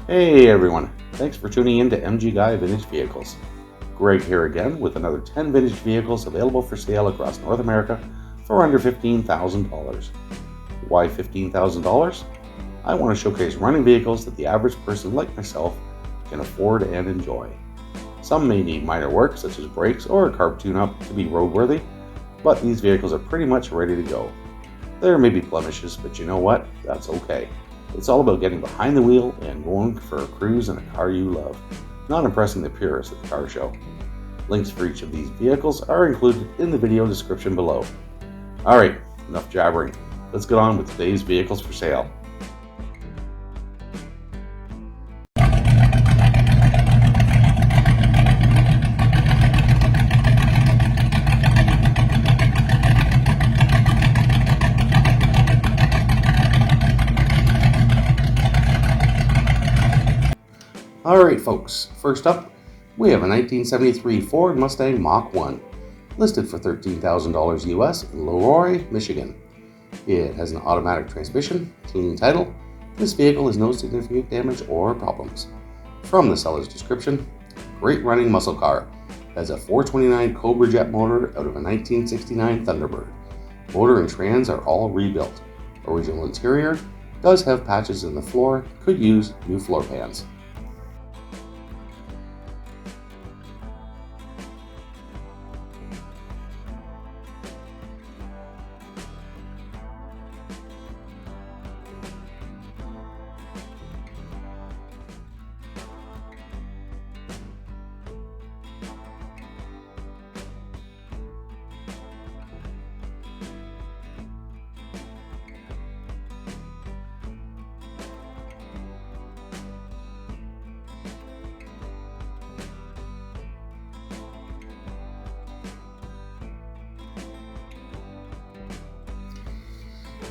Hey everyone, thanks for tuning in to MG Guy Vintage Vehicles. Greg here again with another 10 vintage vehicles available for sale across North America for under $15,000. Why $15,000? I want to showcase running vehicles that the average person like myself can afford and enjoy. Some may need minor work such as brakes or a carb tune-up to be roadworthy, but these vehicles are pretty much ready to go. There may be blemishes, but you know what? That's okay. It's all about getting behind the wheel and going for a cruise in a car you love, not impressing the purists at the car show. Links for each of these vehicles are included in the video description below. Alright, enough jabbering. Let's get on with today's vehicles for sale. Alright folks, first up, we have a 1973 Ford Mustang Mach 1, listed for $13,000 US in Leroy, Michigan. It has an automatic transmission, clean title. This vehicle has no significant damage or problems. From the seller's description, great running muscle car. Has a 429 Cobra Jet motor out of a 1969 Thunderbird. Motor and trans are all rebuilt. Original interior does have patches in the floor, could use new floor pans.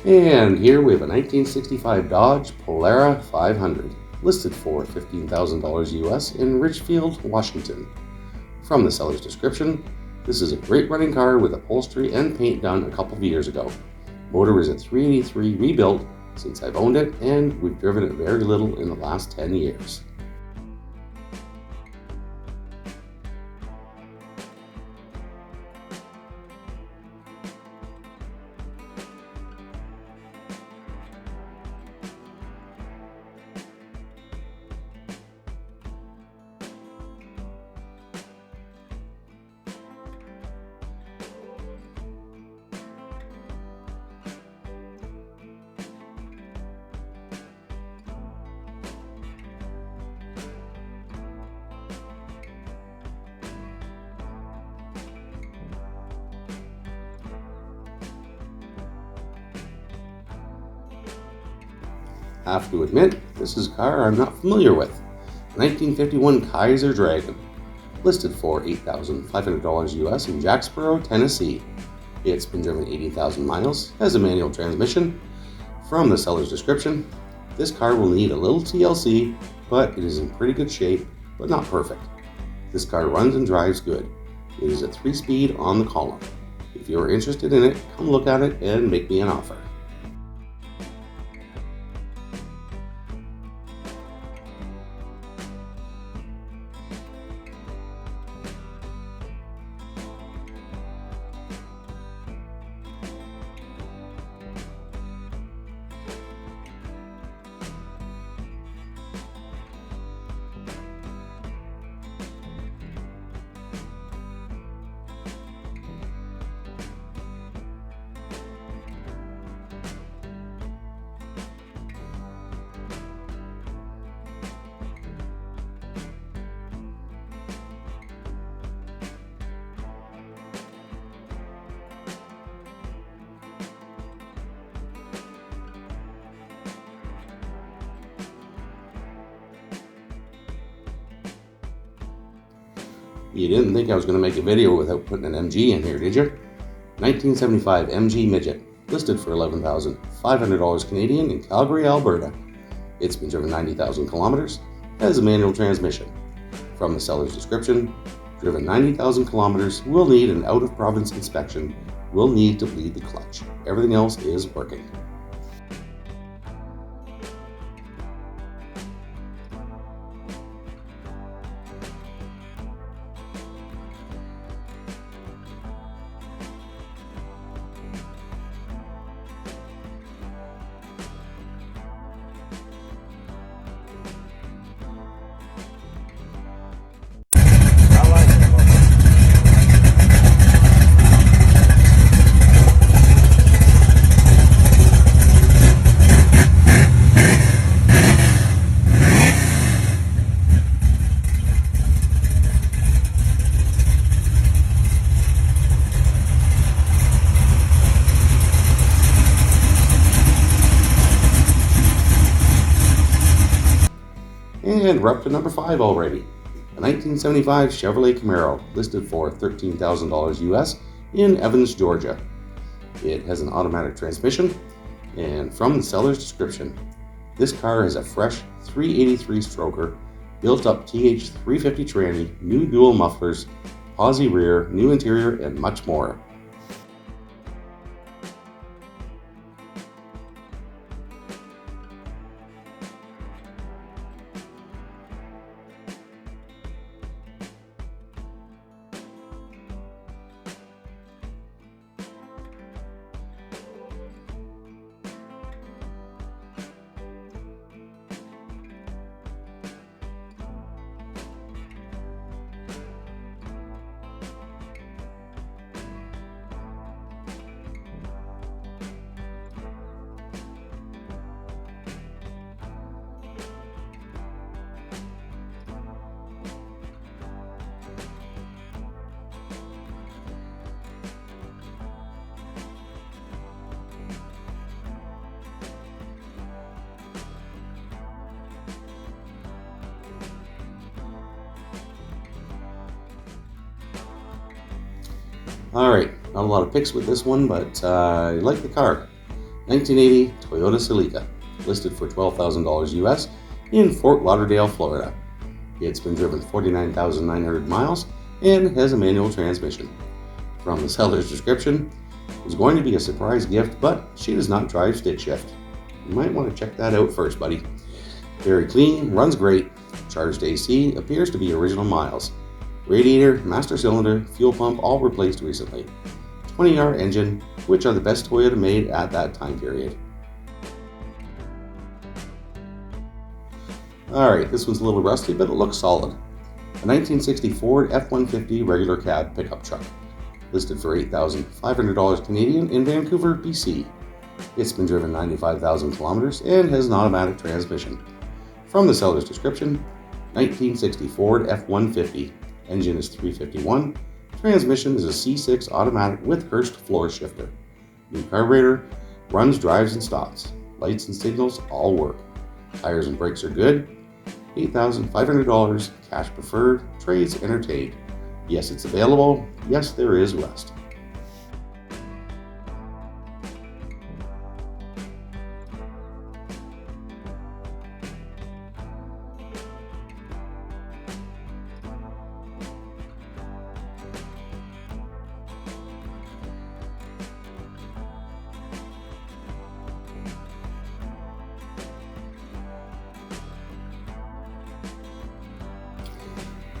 And here we have a 1965 Dodge Polara 500, listed for $15,000 US in Ridgefield, Washington. From the seller's description, this is a great running car with upholstery and paint done a couple of years ago. Motor is a 383 rebuilt since I've owned it, and we've driven it very little in the last 10 years. Have to admit, this is a car I'm not familiar with. 1951 Kaiser Dragon, listed for $8,500 US in Jacksboro, Tennessee. It's been driven 80,000 miles, has a manual transmission. From the seller's description, this car will need a little TLC, but it is in pretty good shape, but not perfect. This car runs and drives good. It is a 3-speed on the column. If you are interested in it, come look at it and make me an offer. You didn't think I was going to make a video without putting an MG in here, did you? 1975 MG Midget, listed for $11,500 Canadian in Calgary, Alberta. It's been driven 90,000 kilometers, has a manual transmission. From the seller's description, driven 90,000 kilometers, will need an out-of-province inspection, will need to bleed the clutch. Everything else is working. And we're up to number 5 already. A 1975 Chevrolet Camaro, listed for $13,000 US in Evans, Georgia. It has an automatic transmission, and from the seller's description, this car has a fresh 383 stroker, built-up TH350 tranny, new dual mufflers, posi rear, new interior, and much more. Alright, not a lot of picks with this one, but I like the car. 1980 Toyota Celica, listed for $12,000 US in Fort Lauderdale, Florida. It's been driven 49,900 miles and has a manual transmission. From the seller's description, it was going to be a surprise gift, but she does not drive stick shift. You might want to check that out first, buddy. Very clean, runs great, charged AC, appears to be original miles. Radiator, master cylinder, fuel pump all replaced recently. 20R engine, which are the best Toyota made at that time period. Alright, this one's a little rusty, but it looks solid. A 1960 Ford F-150 regular cab pickup truck, listed for $8,500 Canadian in Vancouver, BC. It's been driven 95,000 kilometers and has an automatic transmission. From the seller's description, 1960 Ford F-150. Engine is 351. Transmission is a C6 automatic with Hurst floor shifter. New carburetor, runs, drives, and stops. Lights and signals all work. Tires and brakes are good. $8,500, cash preferred, trades entertained. Yes, it's available. Yes, there is rust.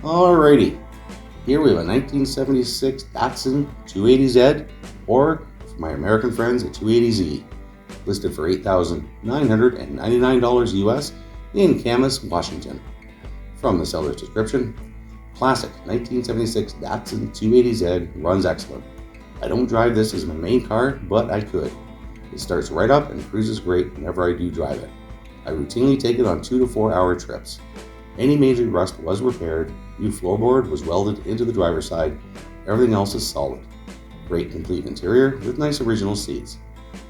Alrighty, here we have a 1976 Datsun 280Z, or for my American friends, a 280Z, listed for $8,999 US in Camas, Washington. From the seller's description, classic 1976 Datsun 280Z, runs excellent. I don't drive this as my main car, but I could. It starts right up and cruises great whenever I do drive it. I routinely take it on 2 to 4 hour trips. Any major rust was repaired, new floorboard was welded into the driver's side, everything else is solid. Great complete interior with nice original seats.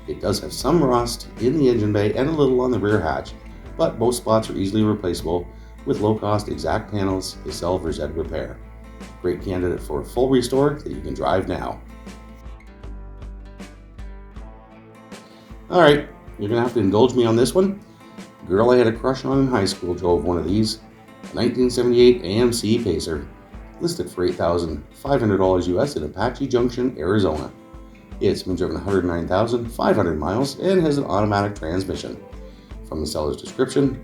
It does have some rust in the engine bay and a little on the rear hatch, but both spots are easily replaceable with low-cost exact panels they sell for Zed Repair. Great candidate for a full restore that you can drive now. Alright, you're going to have to indulge me on this one. The girl I had a crush on in high school drove one of these. 1978 AMC Pacer, listed for $8,500 US in Apache Junction, Arizona. It's been driven 109,500 miles and has an automatic transmission. From the seller's description,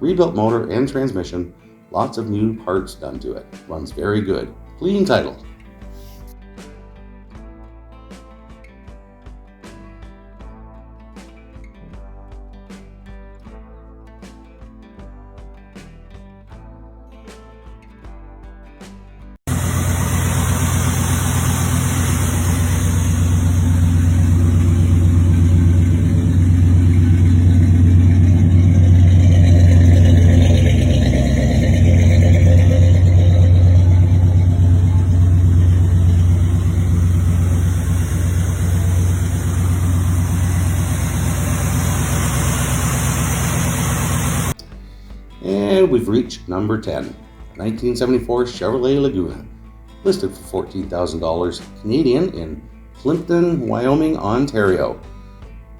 rebuilt motor and transmission, lots of new parts done to it. Runs very good. Clean title. And we've reached number 10, a 1974 Chevrolet Laguna, listed for $14,000 Canadian in Plympton, Wyoming, Ontario.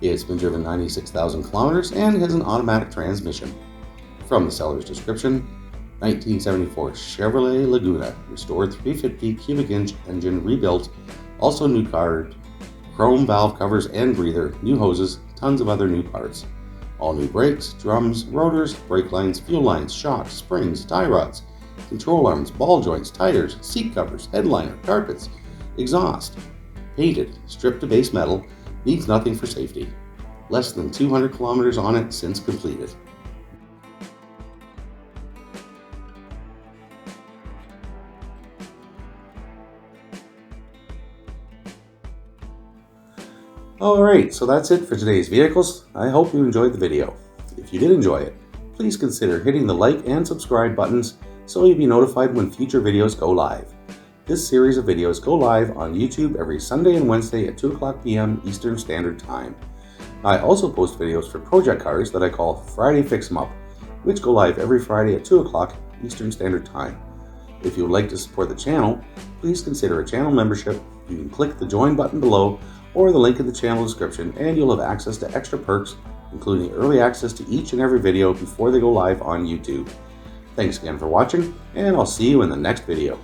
It's been driven 96,000 kilometers and has an automatic transmission. From the seller's description, 1974 Chevrolet Laguna, restored 350 cubic inch engine rebuilt, also new carb, chrome valve covers and breather, new hoses, tons of other new parts. All new brakes, drums, rotors, brake lines, fuel lines, shocks, springs, tie rods, control arms, ball joints, tires, seat covers, headliner, carpets, exhaust. Painted, stripped to base metal, needs nothing for safety. Less than 200 kilometers on it since completed. Alright, so that's it for today's vehicles. I hope you enjoyed the video. If you did enjoy it, please consider hitting the like and subscribe buttons so you'll be notified when future videos go live. This series of videos go live on YouTube every Sunday and Wednesday at 2:00 p.m. Eastern Standard Time. I also post videos for project cars that I call Friday Fix 'em Up, which go live every Friday at 2:00 Eastern Standard Time. If you would like to support the channel, please consider a channel membership. You can click the join button below or the link in the channel description, and you'll have access to extra perks, including early access to each and every video before they go live on YouTube. Thanks again for watching, and I'll see you in the next video.